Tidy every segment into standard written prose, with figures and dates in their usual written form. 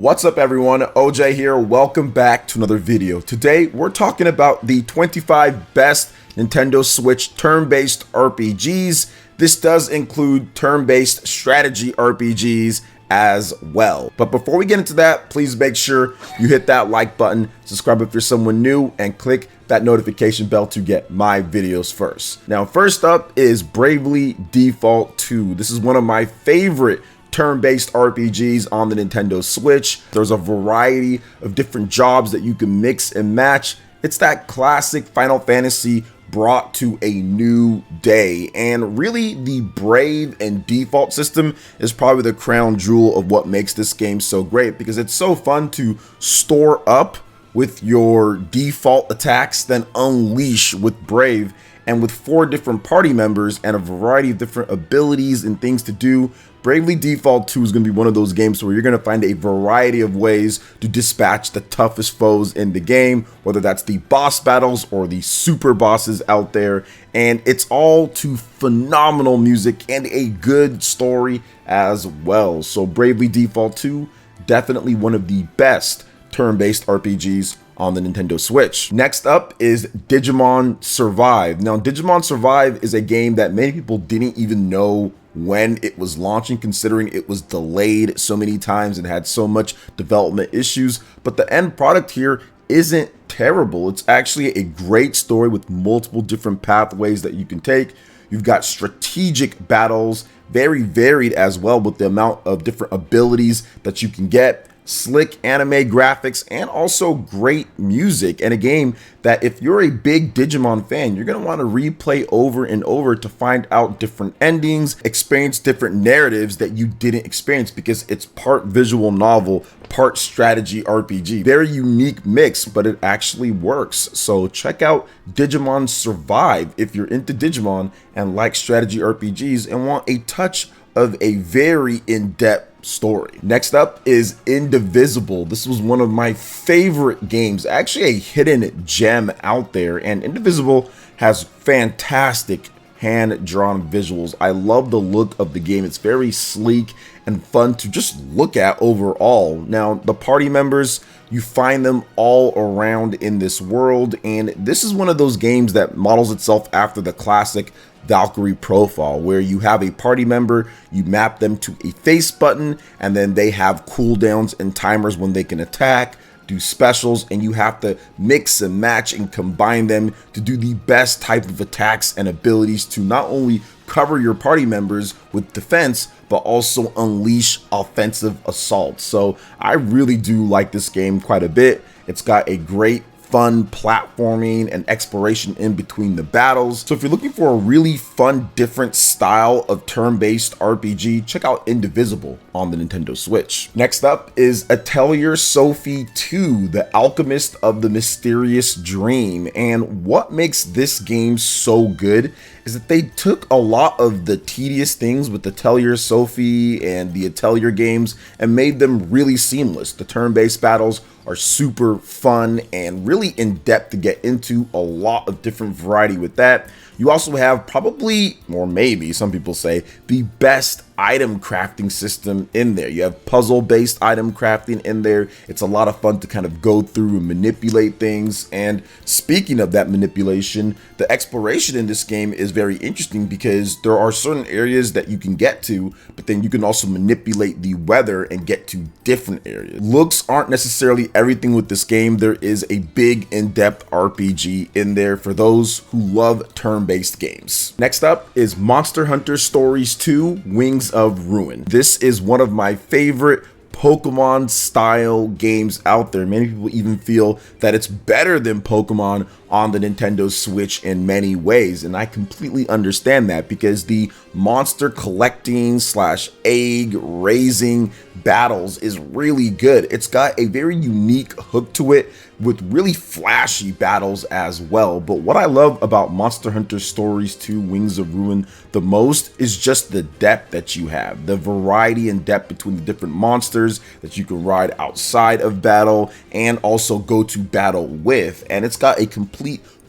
What's up everyone, OJ here, welcome back to another video. Today we're talking about the 25 best Nintendo Switch turn-based RPGs. This does include turn-based strategy RPGs as well. But before we get into that, please make sure you hit that like button, subscribe if you're someone new, and click that notification bell to get my videos first. Now first up is Bravely Default 2. This is one of my favorite turn-based RPGs on the Nintendo Switch. There's a variety of different jobs that you can mix and match. It's that classic Final Fantasy brought to a new day, and really the Brave and Default system is probably the crown jewel of what makes this game so great, because it's so fun to store up with your default attacks, then unleash with Brave. And with 4 different party members and a variety of different abilities and things to do, Bravely Default 2 is going to be one of those games where you're going to find a variety of ways to dispatch the toughest foes in the game, whether that's the boss battles or the super bosses out there. And it's all to phenomenal music and a good story as well. So Bravely Default 2, definitely one of the best turn-based RPGs on the Nintendo Switch. Next up is Digimon Survive. Now, Digimon Survive is a game that many people didn't even know when it was launching, considering it was delayed so many times and had so much development issues. But the end product here isn't terrible. It's actually a great story with multiple different pathways that you can take. You've got strategic battles, very varied as well with the amount of different abilities that you can get. Slick anime graphics, and also great music, and a game that if you're a big Digimon fan, you're going to want to replay over and over to find out different endings, experience different narratives that you didn't experience, because it's part visual novel, part strategy RPG. Very unique mix, but it actually works. So check out Digimon Survive if you're into Digimon and like strategy RPGs and want a touch of a very in-depth story. Next up is Indivisible. This was one of my favorite games, actually a hidden gem out there, and Indivisible has fantastic hand-drawn visuals. I love the look of the game. It's very sleek and fun to just look at overall. Now, the party members, you find them all around in this world, and this is one of those games that models itself after the classic Valkyria profile, where you have a party member, you map them to a face button, and then they have cooldowns and timers when they can attack, do specials, and you have to mix and match and combine them to do the best type of attacks and abilities to not only cover your party members with defense, but also unleash offensive assaults. So I really do like this game quite a bit. It's got a great fun platforming and exploration in between the battles. So if you're looking for a really fun, different style of turn-based RPG, check out Indivisible on the Nintendo Switch. Next up is Atelier Sophie 2, The Alchemist of the Mysterious Dream. And what makes this game so good is that they took a lot of the tedious things with Atelier Sophie and the Atelier games and made them really seamless. The turn-based battles are super fun and really in-depth to get into, a lot of different variety with that. You also have probably, or maybe some people say, the best item crafting system in there. You have puzzle-based item crafting in there. It's a lot of fun to kind of go through and manipulate things. And speaking of that manipulation, the exploration in this game is very interesting, because there are certain areas that you can get to, but then you can also manipulate the weather and get to different areas. Looks aren't necessarily everything with this game. There is a big in-depth RPG in there for those who love turn-based games. Next up is Monster Hunter Stories 2: Wings of Ruin. This is one of my favorite Pokemon style games out there. Many people even feel that it's better than Pokemon on the Nintendo Switch in many ways, and I completely understand that, because the monster collecting slash egg raising battles is really good. It's got a very unique hook to it with really flashy battles as well. But what I love about Monster Hunter Stories 2: Wings of Ruin the most is just the depth that you have, the variety and depth between the different monsters that you can ride outside of battle and also go to battle with. And it's got a complete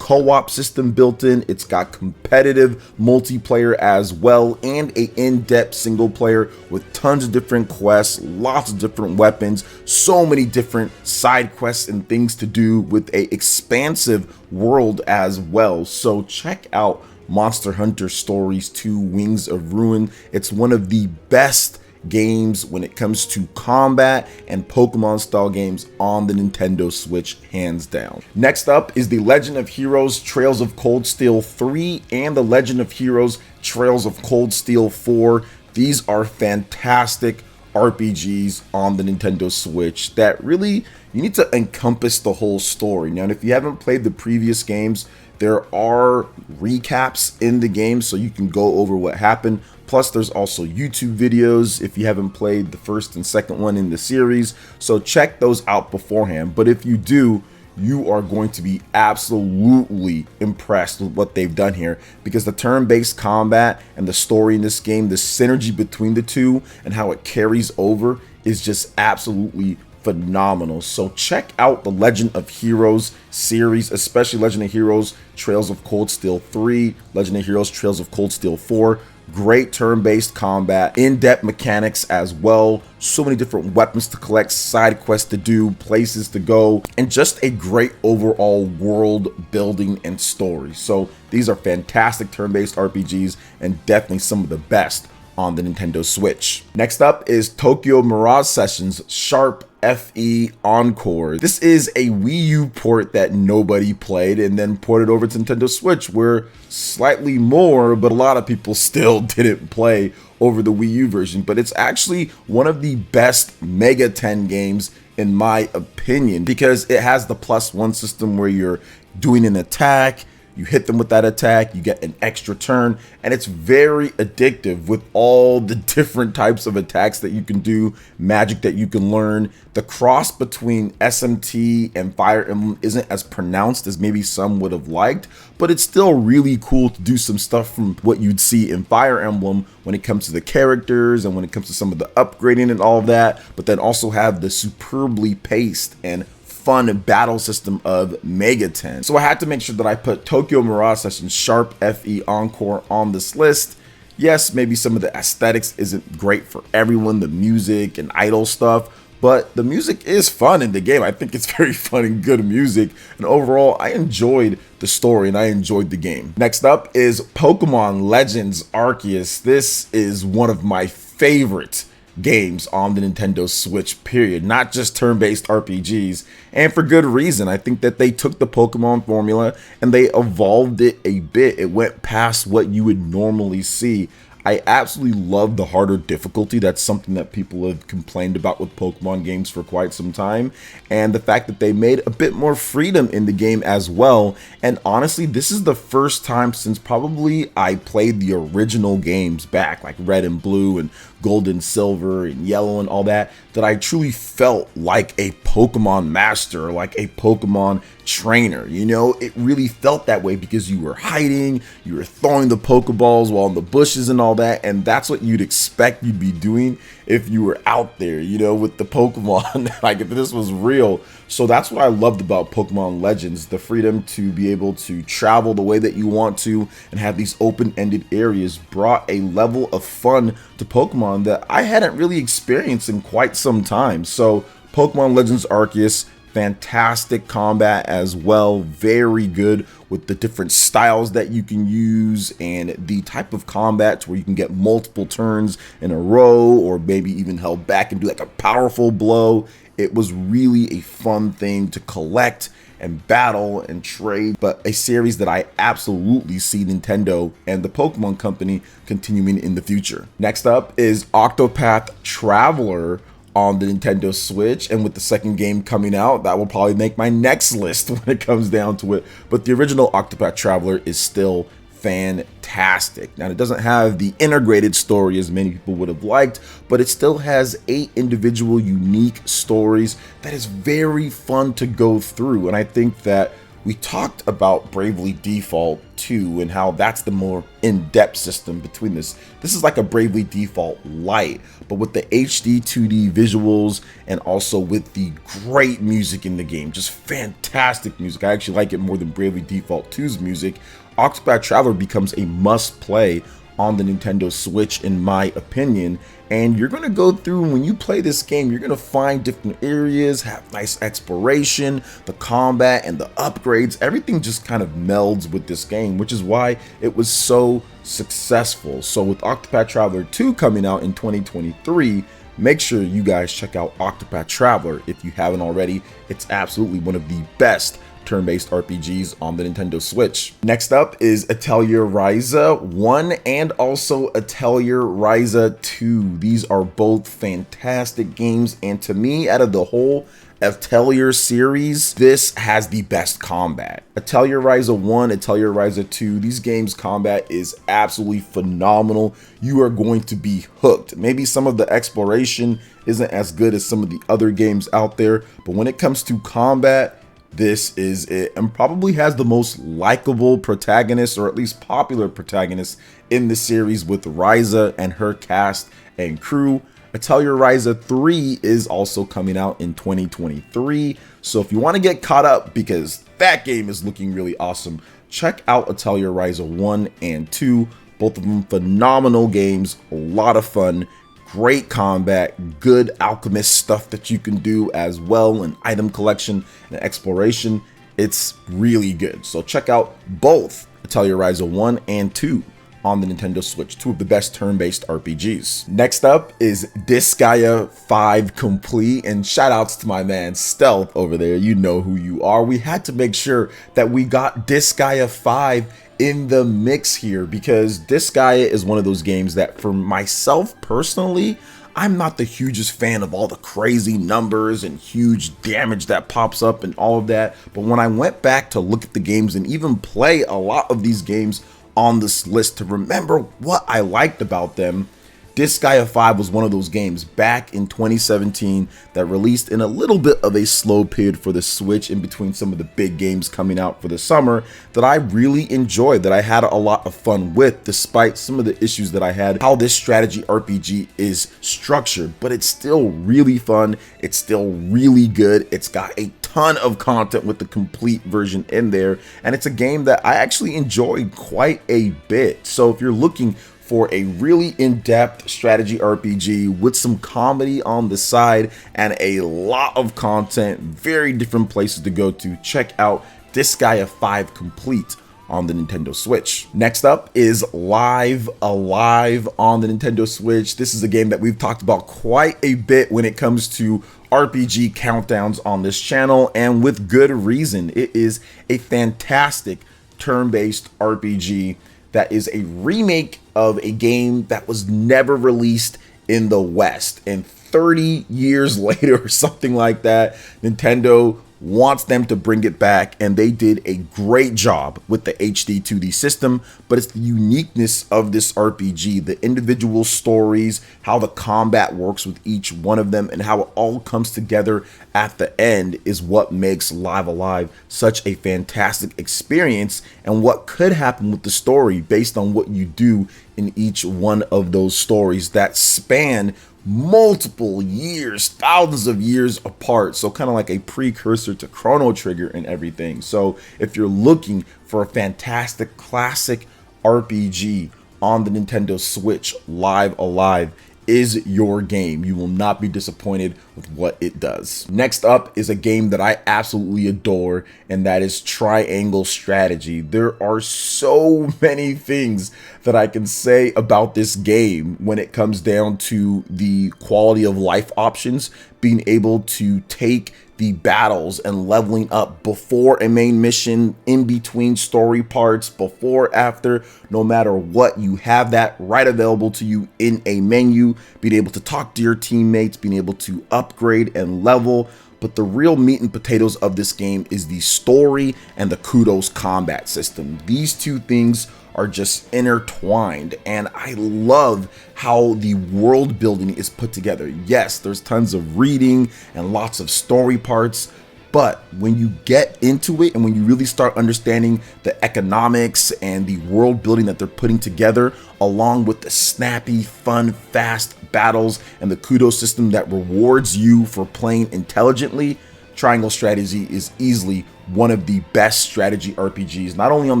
co-op system built in, it's got competitive multiplayer as well, and a in-depth single player with tons of different quests, lots of different weapons, so many different side quests and things to do, with a expansive world as well. So check out Monster Hunter Stories 2 Wings of Ruin. It's one of the best games when it comes to combat and Pokemon style games on the Nintendo Switch, hands down. Next up is The Legend of Heroes Trails of Cold Steel 3 and The Legend of Heroes Trails of Cold Steel 4. These are fantastic RPGs on the Nintendo Switch that really, you need to encompass the whole story. Now, if you haven't played the previous games, there are recaps in the game so you can go over what happened. Plus, there's also YouTube videos if you haven't played the first and second one in the series. So check those out beforehand. But if you do, you are going to be absolutely impressed with what they've done here, because the turn-based combat and the story in this game, the synergy between the two and how it carries over is just absolutely phenomenal. So check out the Legend of Heroes series, especially Legend of Heroes Trails of Cold Steel 3, Legend of Heroes Trails of Cold Steel 4. Great turn-based combat, in-depth mechanics as well, so many different weapons to collect, side quests to do, places to go, and just a great overall world building and story. So these are fantastic turn-based RPGs and definitely some of the best on the Nintendo Switch. Next up is Tokyo Mirage Sessions Sharp FE Encore. This is a Wii U port that nobody played and then ported over to Nintendo Switch, where slightly more, but a lot of people still didn't play over the Wii U version. But it's actually one of the best Mega 10 games in my opinion, because it has the +1 system where you're doing an attack, you hit them with that attack, you get an extra turn, and it's very addictive with all the different types of attacks that you can do, magic that you can learn. The cross between SMT and Fire Emblem isn't as pronounced as maybe some would have liked, but it's still really cool to do some stuff from what you'd see in Fire Emblem when it comes to the characters and when it comes to some of the upgrading and all of that, but then also have the superbly paced and fun battle system of Mega 10. So I had to make sure that I put Tokyo Mirage Sessions Sharp FE Encore on this list. Yes, maybe some of the aesthetics isn't great for everyone, the music and idle stuff, but the music is fun in the game. I think it's very fun and good music, and overall I enjoyed the story and I enjoyed the game. Next up is Pokemon Legends Arceus. This is one of my favorite games on the Nintendo Switch, period. Not just turn-based RPGs, and for good reason. I think that they took the Pokemon formula and they evolved it a bit. It went past what you would normally see. I absolutely love the harder difficulty. That's something that people have complained about with Pokemon games for quite some time, and the fact that they made a bit more freedom in the game as well. And honestly, this is the first time since probably I played the original games back, like Red and Blue and Gold and Silver and Yellow and all that, that I truly felt like a Pokemon master, like a Pokemon trainer. You know, it really felt that way because you were hiding, you were throwing the Pokeballs while in the bushes and all that, and that's what you'd expect you'd be doing if you were out there, you know, with the Pokemon. Like, if this was real. So that's what I loved about Pokemon Legends, the freedom to be able to travel the way that you want to and have these open-ended areas brought a level of fun to Pokemon that I hadn't really experienced in quite some time. So Pokemon Legends Arceus, fantastic combat as well, very good with the different styles that you can use and the type of combat where you can get multiple turns in a row or maybe even held back and do like a powerful blow. It was really a fun thing to collect and battle and trade, but a series that I absolutely see Nintendo and the Pokemon Company continuing in the future. Next up is Octopath Traveler on the Nintendo Switch, and with the second game coming out, that will probably make my next list when it comes down to it. But the original Octopath Traveler is still fantastic. Now, it doesn't have the integrated story as many people would have liked, but it still has 8 individual unique stories that is very fun to go through. And I think that we talked about Bravely Default 2 and how that's the more in-depth system between this. This is like a Bravely Default Lite, but with the HD 2D visuals and also with the great music in the game. Just fantastic music. I actually like it more than Bravely Default 2's music. Octopath Traveler becomes a must-play on the Nintendo Switch in my opinion, and you're going to go through, when you play this game, you're going to find different areas, have nice exploration, the combat and the upgrades, everything just kind of melds with this game, which is why it was so successful. So with Octopath Traveler 2 coming out in 2023, make sure you guys check out Octopath Traveler if you haven't already. It's absolutely one of the best turn-based RPGs on the Nintendo Switch. Next up is Atelier Ryza 1 and also Atelier Ryza 2. These are both fantastic games, and to me, out of the whole Atelier series, this has the best combat. Atelier Ryza 1, Atelier Ryza 2, these games' combat is absolutely phenomenal. You are going to be hooked. Maybe some of the exploration isn't as good as some of the other games out there, but when it comes to combat, this is it, and probably has the most likable protagonist, or at least popular protagonist in the series, with Ryza and her cast and crew. Atelier Ryza 3 is also coming out in 2023, so if you want to get caught up, because that game is looking really awesome, check out Atelier Ryza 1 and 2. Both of them phenomenal games, a lot of fun. Great combat, good alchemist stuff that you can do as well, and item collection and exploration. It's really good. So check out both Atelier Ryza 1 and 2 on the Nintendo Switch, two of the best turn-based RPGs. Next up is Disgaea 5 Complete, and shout outs to my man Stealth over there. You know who you are. We had to make sure that we got Disgaea 5 in the mix here, because Disgaea is one of those games that, for myself personally, I'm not the hugest fan of all the crazy numbers and huge damage that pops up and all of that. But when I went back to look at the games and even play a lot of these games on this list to remember what I liked about them, Disgaea 5 was one of those games back in 2017 that released in a little bit of a slow period for the Switch in between some of the big games coming out for the summer, that I really enjoyed, that I had a lot of fun with, despite some of the issues that I had how this strategy RPG is structured. But it's still really fun, it's still really good, it's got a ton of content with the complete version in there, and it's a game that I actually enjoyed quite a bit. So if you're looking for a really in-depth strategy RPG with some comedy on the side and a lot of content, very different places to go to, check out Disgaea 5 Complete on the Nintendo Switch. Next up is Live Alive on the Nintendo Switch. This is a game that we've talked about quite a bit when it comes to RPG countdowns on this channel, and with good reason. It is a fantastic turn-based RPG that is a remake of a game that was never released in the West. And 30 years later or something like that, Nintendo wants them to bring it back, and they did a great job with the HD 2D system. But it's the uniqueness of this RPG, the individual stories, how the combat works with each one of them, and how it all comes together at the end is what makes Live Alive such a fantastic experience, and what could happen with the story based on what you do in each one of those stories that span multiple years, thousands of years apart. So kind of like a precursor to Chrono Trigger and everything. So if you're looking for a fantastic classic RPG on the Nintendo Switch, Live Alive is your game. You will not be disappointed with what it does. Next up is a game that I absolutely adore, and that is Triangle Strategy. There are so many things that I can say about this game when it comes down to the quality of life options, being able to take the battles and leveling up before a main mission, in between story parts, before, after, no matter what, you have that right available to you in a menu, being able to talk to your teammates, being able to upgrade and level. But the real meat and potatoes of this game is the story and the Kudos combat system. These two things are just intertwined, and I love how the world building is put together. Yes, there's tons of reading and lots of story parts, But when you get into it and when you really start understanding the economics and the world building that they're putting together, along with the snappy, fun, fast battles and the kudos system that rewards you for playing intelligently, Triangle Strategy is easily one of the best strategy RPGs, not only on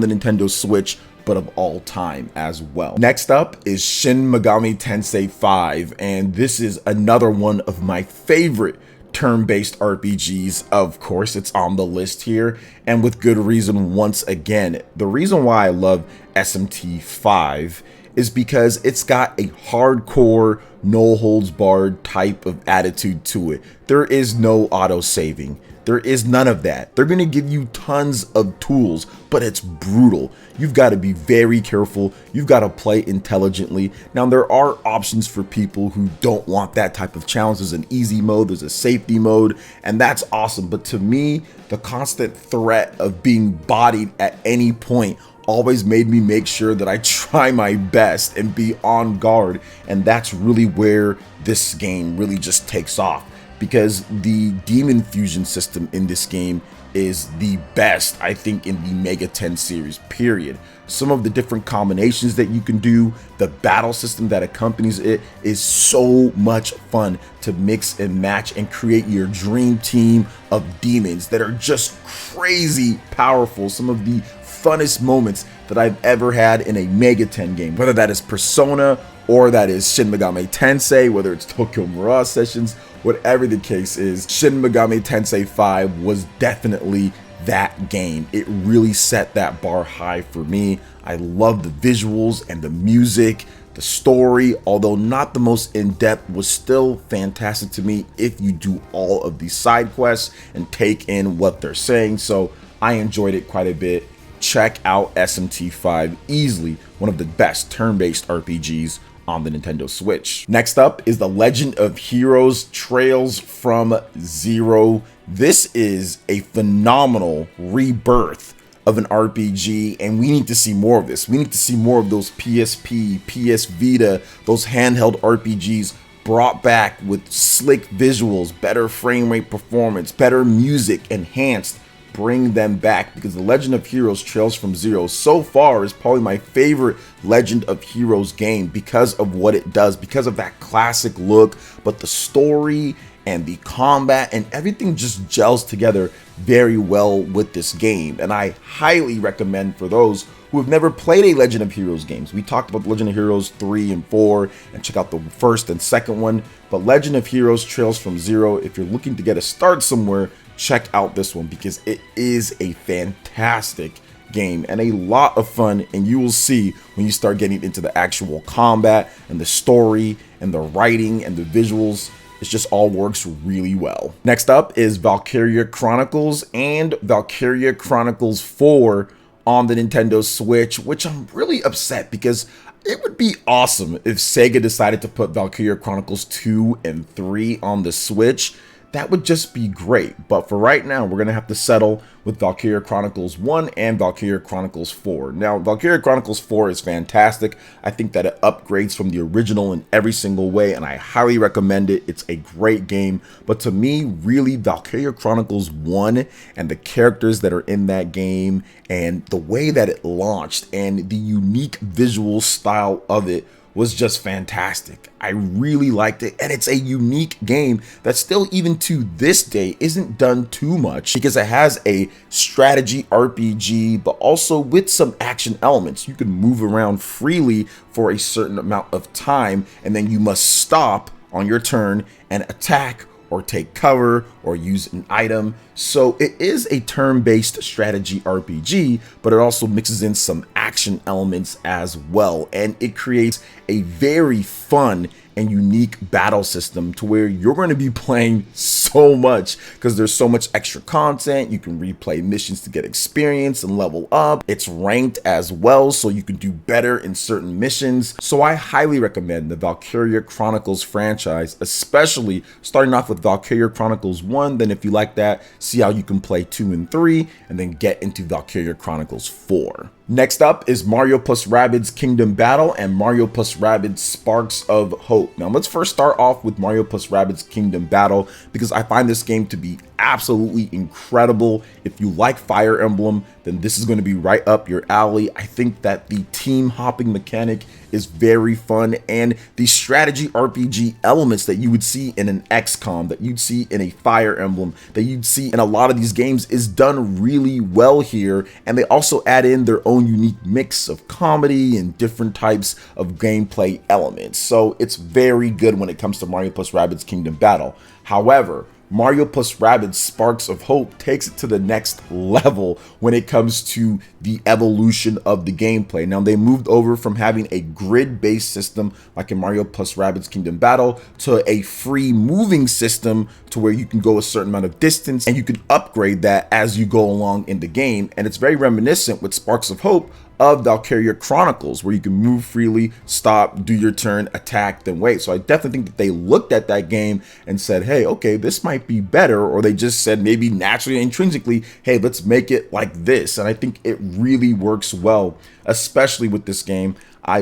the Nintendo Switch, but of all time as well. Next up is Shin Megami Tensei 5, and this is another one of my favorite turn-based RPGs. Of course, it's on the list here, and with good reason once again. The reason why I love SMT 5 is because it's got a hardcore, no holds barred type of attitude to it. There is no auto saving. There is none of that. They're going to give you tons of tools, but it's brutal. You've got to be very careful. You've got to play intelligently. Now, there are options for people who don't want that type of challenge. There's an easy mode, there's a safety mode, and that's awesome. But to me, the constant threat of being bodied at any point always made me make sure that I try my best and be on guard. And that's really where this game really just takes off, because the demon fusion system in this game is the best, I think, in the Mega 10 series, period. Some of the different combinations that you can do, the battle system that accompanies it is so much fun to mix and match and create your dream team of demons that are just crazy powerful. Some of the funnest moments that I've ever had in a Mega 10 game, whether that is Persona or that is Shin Megami Tensei, whether it's Tokyo Mirage Sessions, whatever the case is, Shin Megami Tensei 5 was definitely that game. It really set that bar high for me. I love the visuals and the music. The story, although not the most in-depth, was still fantastic to me if you do all of these side quests and take in what they're saying. So I enjoyed it quite a bit. Check out SMT5, easily one of the best turn-based RPGs on the Nintendo Switch. Next up is The Legend of Heroes Trails from Zero. This is a phenomenal rebirth of an RPG, and we need to see more of this. We need to see more of those PSP, PS Vita, those handheld RPGs brought back with slick visuals, better frame rate performance, better music, enhanced. Bring them back, because The Legend of Heroes Trails from Zero so far is probably my favorite Legend of Heroes game because of what it does, because of that classic look, but the story and the combat and everything just gels together very well with this game. And I highly recommend for those who have never played a Legend of Heroes games. We talked about The Legend of Heroes 3 and 4 and check out the first and second one, but Legend of Heroes Trails from Zero, if you're looking to get a start somewhere, check out this one, because it is a fantastic game and a lot of fun, and you will see when you start getting into the actual combat and the story and the writing and the visuals. It just all works really well. Next up is Valkyria Chronicles and Valkyria Chronicles 4 on the Nintendo Switch, which I'm really upset, because it would be awesome if Sega decided to put Valkyria Chronicles 2 and 3 on the Switch. That would just be great, but for right now, we're going to have to settle with Valkyria Chronicles 1 and Valkyria Chronicles 4. Now, Valkyria Chronicles 4 is fantastic. I think that it upgrades from the original in every single way, and I highly recommend it. It's a great game, but to me, really, Valkyria Chronicles 1 and the characters that are in that game and the way that it launched and the unique visual style of it was just fantastic. I really liked it, and it's a unique game that still, even to this day, isn't done too much, because it has a strategy RPG, but also with some action elements. You can move around freely for a certain amount of time, and then you must stop on your turn and attack or take cover or use an item. So it is a turn-based strategy RPG, but it also mixes in some action elements as well, and it creates a very fun and unique battle system to where you're going to be playing so much, because there's so much extra content. You can replay missions to get experience and level up. It's ranked as well, so you can do better in certain missions. So I highly recommend the Valkyria Chronicles franchise, especially starting off with Valkyria Chronicles 1. Then if you like that, see how you can play 2 and 3, and then get into Valkyria Chronicles 4. Next up is Mario plus Rabbids Kingdom Battle and Mario plus Rabbids Sparks of Hope. Now let's first start off with Mario plus Rabbids Kingdom Battle, because I find this game to be absolutely incredible. If you like Fire Emblem, then this is going to be right up your alley. I think that the team hopping mechanic is very fun, and the strategy RPG elements that you would see in an XCOM, that you'd see in a Fire Emblem, that you'd see in a lot of these games is done really well here. And they also add in their own unique mix of comedy and different types of gameplay elements. So it's very good when it comes to Mario plus Rabbids Kingdom Battle. However, Mario plus Rabbids Sparks of Hope takes it to the next level when it comes to the evolution of the gameplay. Now, they moved over from having a grid-based system like in Mario plus Rabbids Kingdom Battle to a free moving system to where you can go a certain amount of distance and you can upgrade that as you go along in the game. And it's very reminiscent with Sparks of Hope of Valkyria Chronicles, where you can move freely, stop, do your turn, attack, then wait. So I definitely think that they looked at that game and said, hey, okay, this might be better. Or they just said maybe naturally, intrinsically, hey, let's make it like this. And I think it really works well, especially with this game. I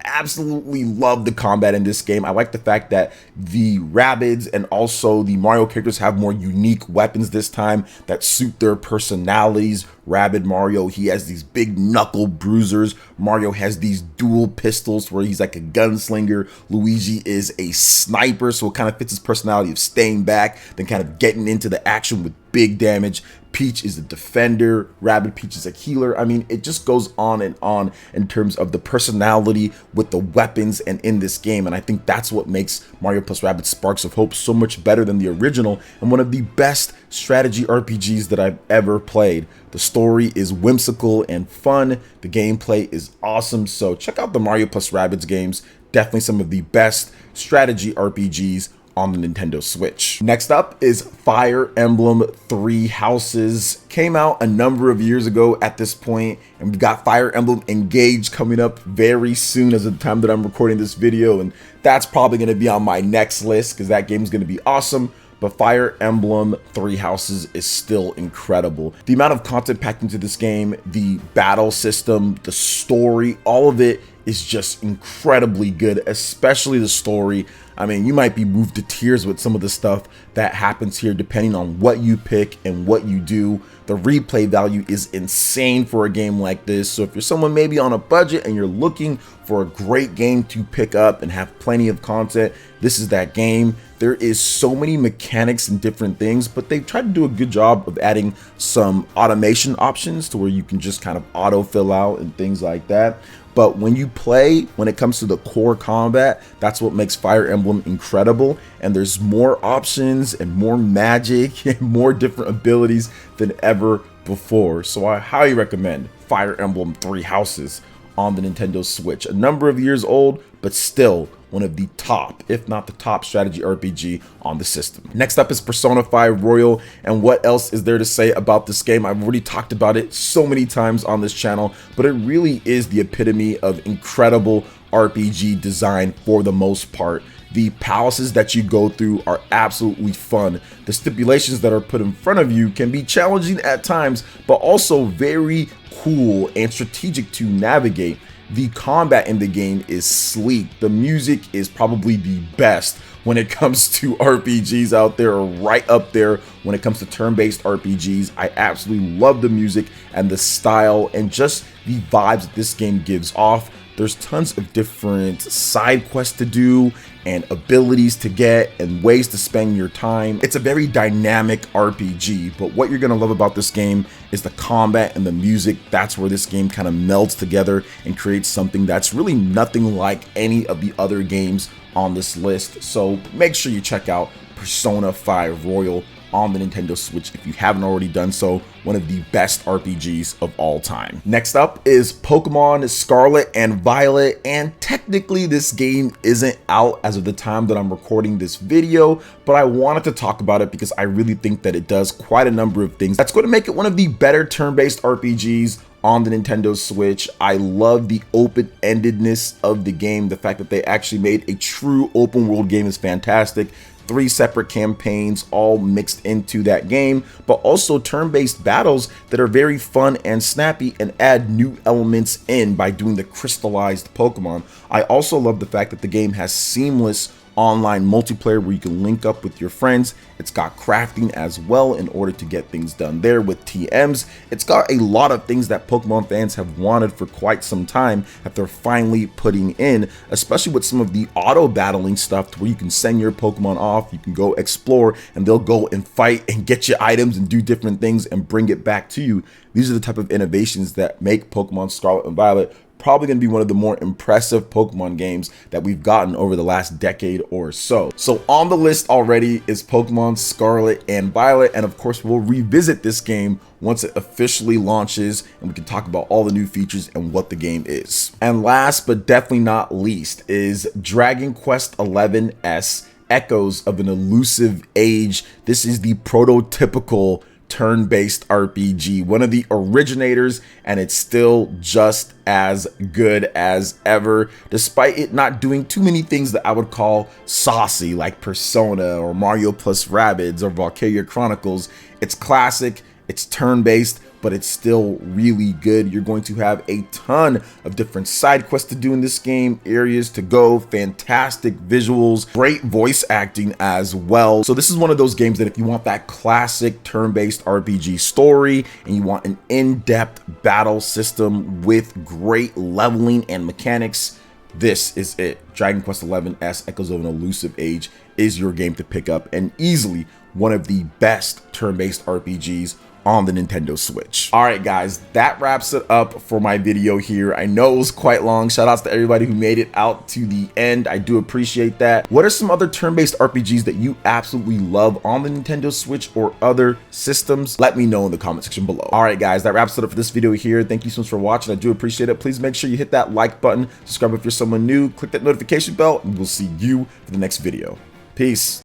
absolutely love the combat in this game. I like the fact that the Rabbids and also the Mario characters have more unique weapons this time that suit their personalities. Rabbid Mario, he has these big knuckle bruisers. Mario has these dual pistols where he's like a gunslinger. Luigi is a sniper, so it kind of fits his personality of staying back, then kind of getting into the action with big damage. Peach is a defender, Rabbid Peach is a healer. I mean, it just goes on in terms of the personality with the weapons and in this game. And I think that's what makes Mario plus Rabbids Sparks of Hope so much better than the original and one of the best strategy RPGs that I've ever played. The story is whimsical and fun. The gameplay is awesome. So check out the Mario plus Rabbids games. Definitely some of the best strategy RPGs on the Nintendo Switch. Next up is Fire Emblem Three Houses. Came out a number of years ago at this point, and we've got Fire Emblem Engage coming up very soon as of the time that I'm recording this video, and that's probably going to be on my next list because that game is going to be awesome. But Fire Emblem Three Houses is still incredible. The amount of content packed into this game, the battle system, the story, all of it is just incredibly good, especially the story. I mean, you might be moved to tears with some of the stuff that happens here depending on what you pick and what you do. The replay value is insane for a game like this. So if you're someone maybe on a budget and you're looking for a great game to pick up and have plenty of content, this is that game. There is so many mechanics and different things, but they've tried to do a good job of adding some automation options to where you can just kind of auto fill out and things like that. But when you play, when it comes to the core combat, that's what makes Fire Emblem incredible. And there's more options and more magic and more different abilities than ever before. So I highly recommend Fire Emblem Three Houses on the Nintendo Switch. A number of years old, but still one of the top, if not the top strategy RPG on the system. Next up is Persona 5 Royal, and what else is there to say about this game? I've already talked about it so many times on this channel, but it really is the epitome of incredible RPG design for the most part. The palaces that you go through are absolutely fun. The stipulations that are put in front of you can be challenging at times, but also very cool and strategic to navigate. The combat in the game is sleek. The music is probably the best when it comes to RPGs out there, or right up there when it comes to turn-based RPGs. I absolutely love the music and the style and just the vibes that this game gives off. There's tons of different side quests to do and abilities to get and ways to spend your time. It's a very dynamic RPG, but what you're gonna love about this game is the combat and the music. That's where this game kind of melds together and creates something that's really nothing like any of the other games on this list. So make sure you check out Persona 5 Royal on the Nintendo Switch if you haven't already done so. One of the best RPGs of all time. Next up is Pokemon Scarlet and Violet, and technically this game isn't out as of the time that I'm recording this video, but I wanted to talk about it because I really think that it does quite a number of things that's going to make it one of the better turn-based RPGs on the Nintendo Switch. I love the open-endedness of the game. The fact that they actually made a true open world game is fantastic. 3 separate campaigns all mixed into that game, but also turn-based battles that are very fun and snappy and add new elements in by doing the crystallized Pokemon. I also love the fact that the game has seamless online multiplayer where you can link up with your friends. It's got crafting as well in order to get things done there with TMs. It's got a lot of things that Pokemon fans have wanted for quite some time that they're finally putting in, especially with some of the auto battling stuff to where you can send your Pokemon off, you can go explore, and they'll go and fight and get you items and do different things and bring it back to you. These are the type of innovations that make Pokemon Scarlet and Violet probably going to be one of the more impressive Pokemon games that we've gotten over the last decade or so. So on the list already is Pokemon Scarlet and Violet, and of course we'll revisit this game once it officially launches and we can talk about all the new features and what the game is. And last but definitely not least is Dragon Quest XI-S Echoes of an Elusive Age. This is the prototypical turn-based RPG, one of the originators, and it's still just as good as ever, despite it not doing too many things that I would call saucy, like Persona or Mario plus Rabbids or Valkyria Chronicles. It's classic, it's turn-based, but it's still really good. You're going to have a ton of different side quests to do in this game, areas to go, fantastic visuals, great voice acting as well. So this is one of those games that if you want that classic turn-based RPG story and you want an in-depth battle system with great leveling and mechanics, this is it. Dragon Quest XI-S Echoes of an Elusive Age is your game to pick up, and easily one of the best turn-based RPGs on the Nintendo Switch. All right, guys, that wraps it up for my video here. I know it was quite long. Shout outs to everybody who made it out to the end. I do appreciate that. What are some other turn-based RPGs that you absolutely love on the Nintendo Switch or other systems? Let me know in the comment section below. All right, guys, that wraps it up for this video here. Thank you so much for watching. I do appreciate it. Please make sure you hit that like button, subscribe if you're someone new, click that notification bell, and we'll see you for the next video. Peace.